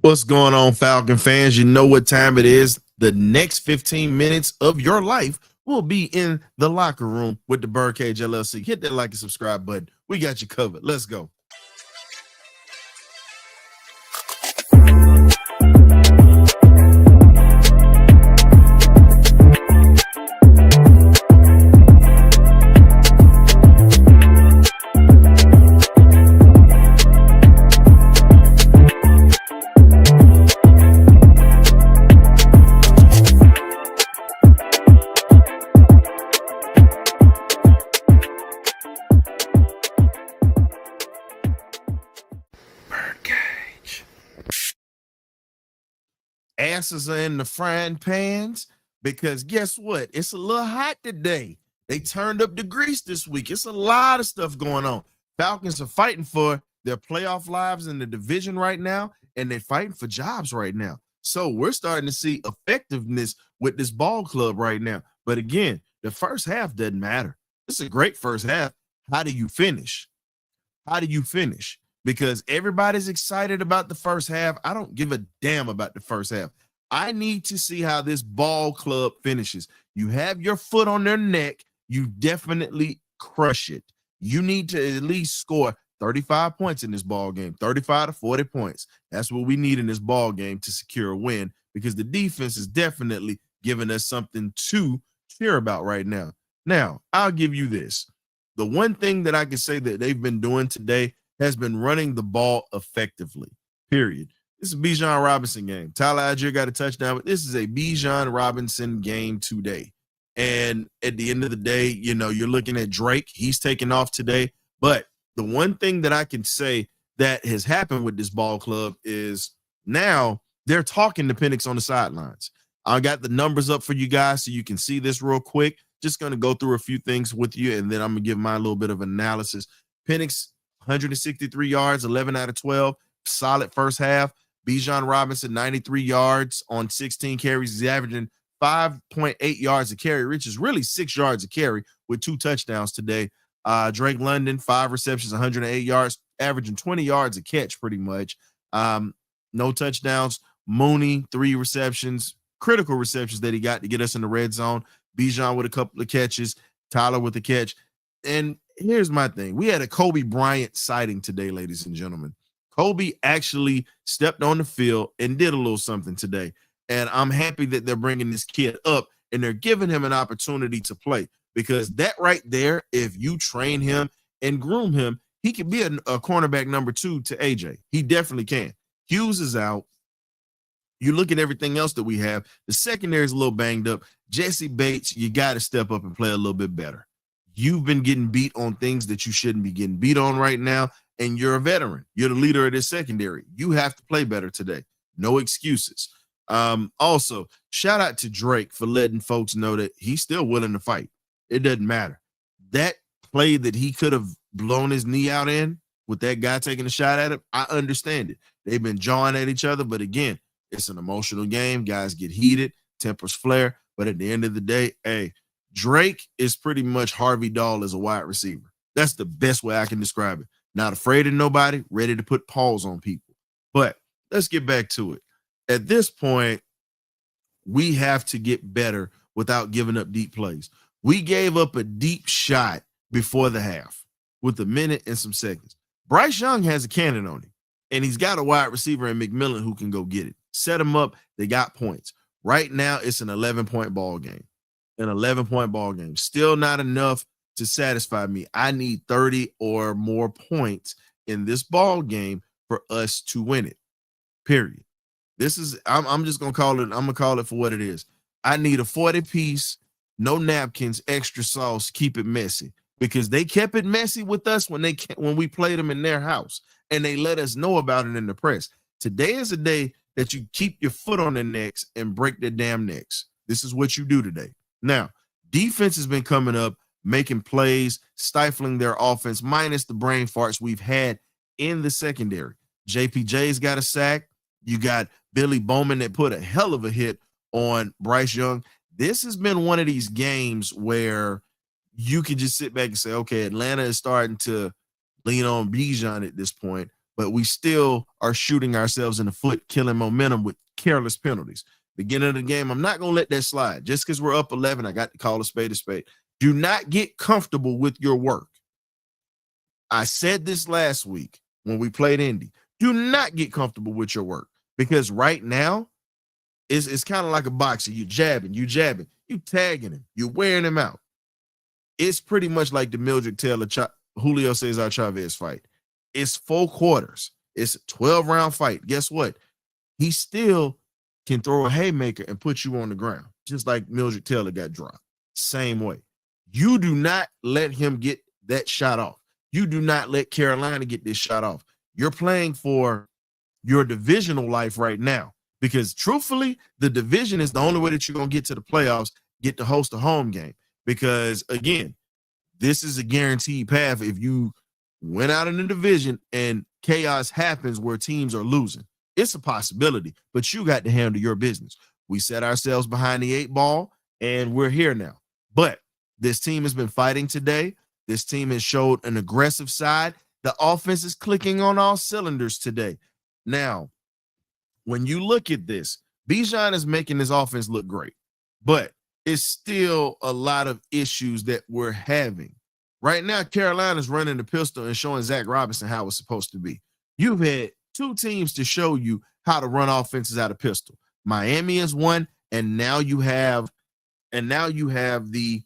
What's going on, Falcon fans? You know what time it is. The next 15 minutes of your life will be in the locker room with the Birdcage LLC. Hit that like and subscribe button. We got you covered. Let's go. Birdcage. Asses are in the frying pans because guess what? It's a little hot today. They turned up the grease this week. It's a lot of stuff going on. Falcons are fighting for their playoff lives in the division right now, and they're fighting for jobs right now. So we're starting to see effectiveness with this ball club right now. But again, the first half doesn't matter. It's a great first half. How do you finish? How do you finish? Because everybody's excited about the first half. I don't give a damn about the first half. I need to see how this ball club finishes. You have your foot on their neck. You definitely crush it. You need to at least score 35 points in this ball game, 35 to 40 points. That's what we need in this ball game to secure a win, because the defense is definitely giving us something to cheer about right now. Now, I'll give you this. The one thing that I can say that they've been doing today has been running the ball effectively, period. This is a Bijan Robinson game. Tyler Algier got a touchdown, but this is a Bijan Robinson game today. And at the end of the day, you know, you're looking at Drake. He's taking off today. But the one thing that I can say that has happened with this ball club is now they're talking to Penix on the sidelines. I got the numbers up for you guys so you can see this real quick. Just going to go through a few things with you, and then I'm going to give my little bit of analysis. Penix, 163 yards, 11 out of 12. Solid first half. Bijan Robinson, 93 yards on 16 carries. He's averaging 5.8 yards a carry, which is really 6 yards a carry with 2 touchdowns today. Drake London, 5 receptions, 108 yards, averaging 20 yards a catch pretty much. No touchdowns. Mooney, 3 receptions, critical receptions that he got to get us in the red zone. Bijan with a couple of catches, Tyler with a catch. And here's my thing. We had a Kobe Bryant sighting today, ladies and gentlemen. Kobe actually stepped on the field and did a little something today. And I'm happy that they're bringing this kid up and they're giving him an opportunity to play, because that right there, if you train him and groom him, he could be a cornerback number 2 to AJ. He definitely can. Hughes is out. You look at everything else that we have. The secondary is a little banged up. Jesse Bates, you got to step up and play a little bit better. You've been getting beat on things that you shouldn't be getting beat on right now, and you're a veteran. You're the leader of this secondary. You have to play better today. No excuses. Also, shout out to Drake for letting folks know that he's still willing to fight. It doesn't matter. That play that he could have blown his knee out in with that guy taking a shot at him, I understand it. They've been jawing at each other, but again, it's an emotional game. Guys get heated, tempers flare. But at the end of the day, hey, Drake is pretty much Harvey Dahl as a wide receiver. That's the best way I can describe it. Not afraid of nobody, ready to put paws on people. But let's get back to it. At this point, we have to get better without giving up deep plays. We gave up a deep shot before the half with a minute and some seconds. Bryce Young has a cannon on him, and he's got a wide receiver in McMillan who can go get it. Set him up. They got points. Right now, it's an 11-point ball game. An 11-point ball game. Still not enough to satisfy me. I need 30 or more points in this ball game for us to win it. Period. This is, I'm just going to call it, I'm going to call it for what it is. I need a 40-piece, no napkins, extra sauce, keep it messy. Because they kept it messy with us when we played them in their house. And they let us know about it in the press. Today is a day that you keep your foot on their necks and break their damn necks. This is what you do today. Now, defense has been coming up, making plays, stifling their offense, minus the brain farts we've had in the secondary. JPJ's got a sack. You got Billy Bowman that put a hell of a hit on Bryce Young. This has been one of these games where you can just sit back and say, okay, Atlanta is starting to lean on Bijan at this point, but we still are shooting ourselves in the foot, killing momentum with careless penalties. Beginning of the game, I'm not going to let that slide. Just because we're up 11, I got to call a spade a spade. Do not get comfortable with your work. I said this last week when we played Indy. Do not get comfortable with your work, because right now it's kind of like a boxer. You jabbing, you tagging him, you're wearing him out. It's pretty much like the Mildred Taylor Julio Cesar Chavez fight. It's 4 quarters. It's a 12-round fight. Guess what? He still can throw a haymaker and put you on the ground, just like Mildred Taylor got dropped. Same way. You do not let him get that shot off. You do not let Carolina get this shot off. You're playing for your divisional life right now, because truthfully, the division is the only way that you're going to get to the playoffs, get to host a home game. Because, again, this is a guaranteed path if you went out in the division and chaos happens where teams are losing. It's a possibility, but you got to handle your business. We set ourselves behind the 8 ball, and we're here now. But this team has been fighting today. This team has showed an aggressive side. The offense is clicking on all cylinders today. Now, when you look at this, Bijan is making this offense look great, but it's still a lot of issues that we're having. Right now, Carolina's running the pistol and showing Zach Robinson how it's supposed to be. You've had 2 teams to show you how to run offenses out of pistol. Miami is one, and now you have the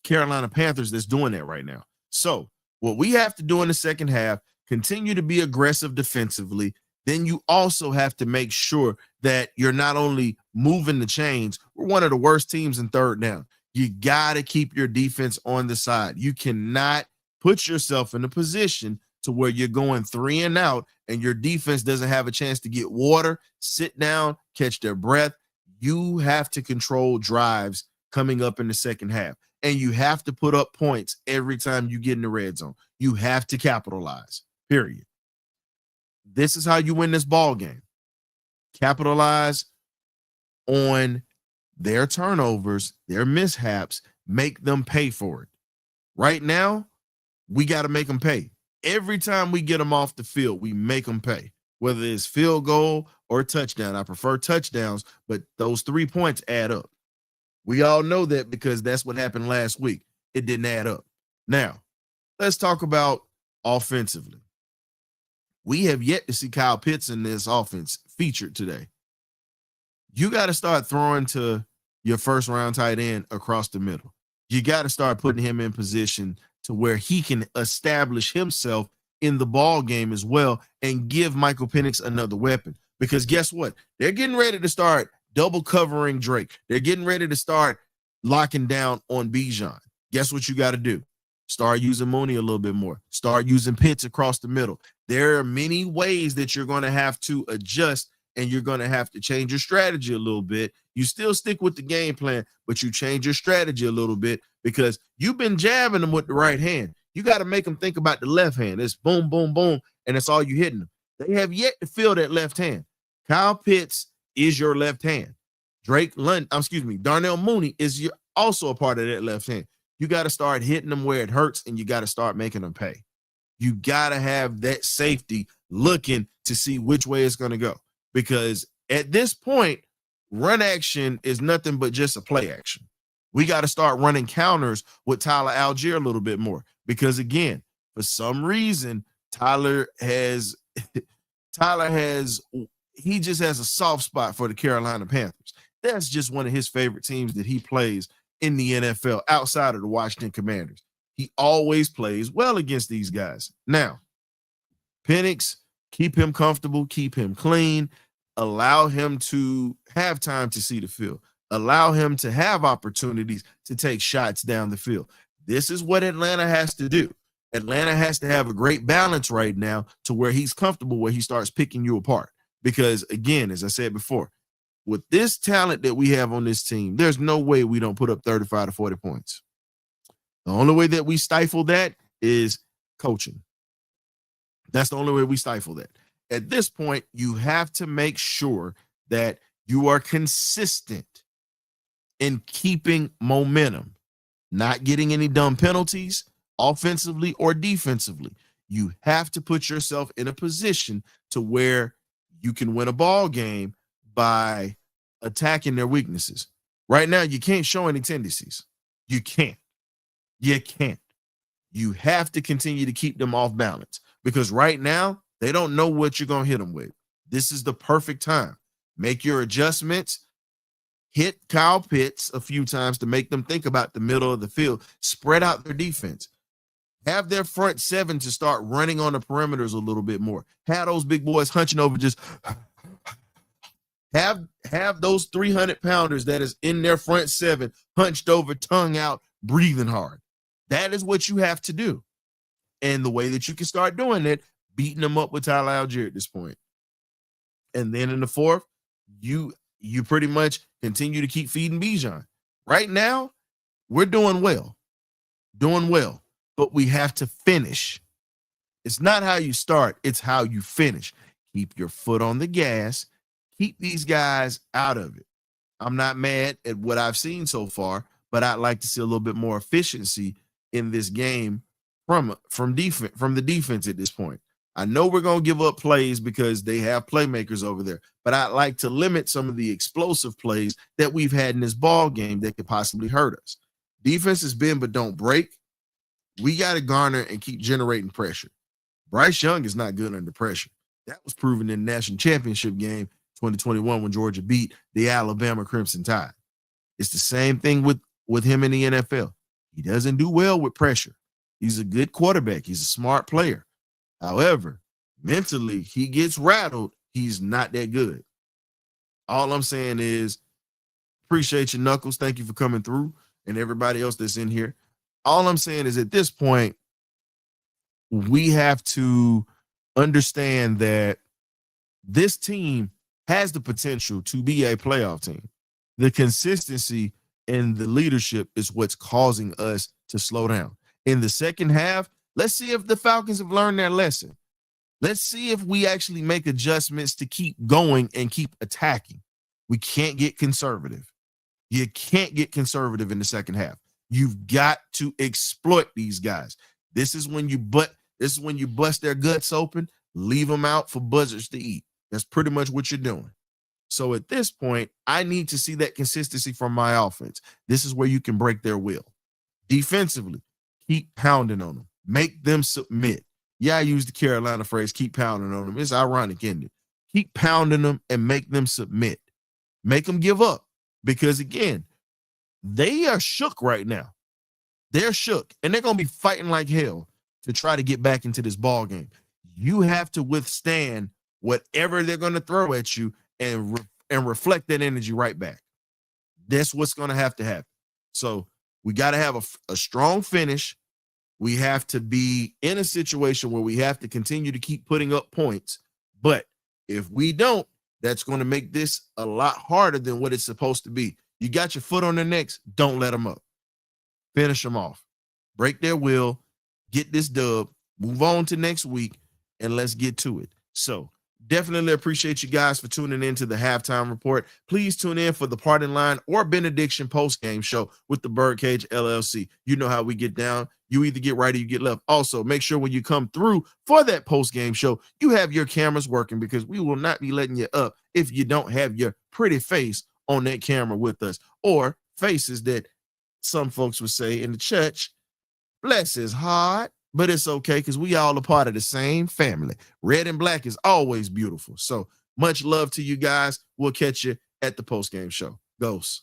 Carolina Panthers that's doing that right now. So what we have to do in the second half, continue to be aggressive defensively. Then you also have to make sure that you're not only moving the chains. We're one of the worst teams in third down. You got to keep your defense on the side. You cannot put yourself in a position to where you're going 3 and out and your defense doesn't have a chance to get water, sit down, catch their breath. You have to control drives coming up in the second half. And you have to put up points every time you get in the red zone. You have to capitalize, period. This is how you win this ball game. Capitalize on their turnovers, their mishaps, make them pay for it. Right now, we got to make them pay. Every time we get them off the field, we make them pay, whether it's field goal or touchdown. I prefer touchdowns, but those 3 points add up. We all know that because that's what happened last week. It didn't add up. Now, let's talk about offensively. We have yet to see Kyle Pitts in this offense featured today. You got to start throwing to your first-round tight end across the middle. You got to start putting him in position to where he can establish himself in the ball game as well and give Michael Penix another weapon. Because guess what? They're getting ready to start double covering Drake. They're getting ready to start locking down on Bijan. Guess what you got to do? Start using Mooney a little bit more. Start using Pitts across the middle. There are many ways that you're going to have to adjust, and you're going to have to change your strategy a little bit. You still stick with the game plan, but you change your strategy a little bit because you've been jabbing them with the right hand. You got to make them think about the left hand. It's boom, boom, boom, and it's all you hitting them. They have yet to feel that left hand. Kyle Pitts is your left hand. Darnell Mooney is also a part of that left hand. You got to start hitting them where it hurts, and you got to start making them pay. You got to have that safety looking to see which way it's going to go. Because at this point, run action is nothing but just a play action. We got to start running counters with Tyler Algier a little bit more. Because, again, for some reason, he just has a soft spot for the Carolina Panthers. That's just one of his favorite teams that he plays in the NFL outside of the Washington Commanders. He always plays well against these guys. Now, Penix, keep him comfortable, keep him clean, allow him to have time to see the field, allow him to have opportunities to take shots down the field. This is what Atlanta has to do. Atlanta has to have a great balance right now to where he's comfortable, where he starts picking you apart. Because, again, as I said before, with this talent that we have on this team, there's no way we don't put up 35 to 40 points. The only way that we stifle that is coaching. That's the only way we stifle that. At this point, you have to make sure that you are consistent in keeping momentum, not getting any dumb penalties offensively or defensively. You have to put yourself in a position to where you can win a ball game by attacking their weaknesses. Right now, you can't show any tendencies. You can't. You can't. You have to continue to keep them off balance because right now, they don't know what you're going to hit them with. This is the perfect time. Make your adjustments. Hit Kyle Pitts a few times to make them think about the middle of the field. Spread out their defense. Have their front seven to start running on the perimeters a little bit more. Have those big boys hunching over just have those 300-pounders that is in their front seven hunched over, tongue out, breathing hard. That is what you have to do. And the way that you can start doing it, beating them up with Tyler Algier at this point. And then in the fourth, you pretty much continue to keep feeding Bijan. Right now, we're doing well. But we have to finish. It's not how you start, it's how you finish. Keep your foot on the gas. Keep these guys out of it. I'm not mad at what I've seen so far, but I'd like to see a little bit more efficiency in this game from the defense at this point. I know we're going to give up plays because they have playmakers over there, but I'd like to limit some of the explosive plays that we've had in this ball game that could possibly hurt us. Defense is bend but don't break. We got to garner and keep generating pressure. Bryce Young is not good under pressure. That was proven in the national championship game 2021 when Georgia beat the Alabama Crimson Tide. It's the same thing with him in the NFL. He doesn't do well with pressure. He's a good quarterback. He's a smart player. However, mentally, he gets rattled. He's not that good. All I'm saying is appreciate you, Knuckles. Thank you for coming through and everybody else that's in here. All I'm saying is at this point, we have to understand that this team has the potential to be a playoff team. The consistency and the leadership is what's causing us to slow down. In the second half, let's see if the Falcons have learned their lesson. Let's see if we actually make adjustments to keep going and keep attacking. We can't get conservative. You can't get conservative in the second half. You've got to exploit these guys. This is when you bust their guts open, leave them out for buzzards to eat. That's pretty much what you're doing. So at this point, I need to see that consistency from my offense. This is where you can break their will. Defensively, keep pounding on them. Make them submit. Yeah, I use the Carolina phrase, keep pounding on them. It's ironic, isn't it? Keep pounding them and make them submit. Make them give up. Because, again, they are shook right now. They're shook, and they're going to be fighting like hell to try to get back into this ball game. You have to withstand whatever they're going to throw at you and reflect that energy right back. That's what's going to happen. So we got to have a strong finish. We have to be in a situation where we have to continue to keep putting up points. But if we don't, that's going to make this a lot harder than what it's supposed to be. You got your foot on their necks. Don't let them up. Finish them off. Break their will. Get this dub. Move on to next week, and let's get to it. So definitely appreciate you guys for tuning in to the Halftime Report. Please tune in for the Parting Line or Benediction post-game show with the Birdcage LLC. You know how we get down. You either get right or you get left. Also, make sure when you come through for that post-game show, you have your cameras working because we will not be letting you up if you don't have your pretty face on that camera with us, or faces that some folks would say in the church, bless his heart, but it's okay because we all a part of the same family. Red and black is always beautiful. So much love to you guys. We'll catch you at the post-game show. Ghosts.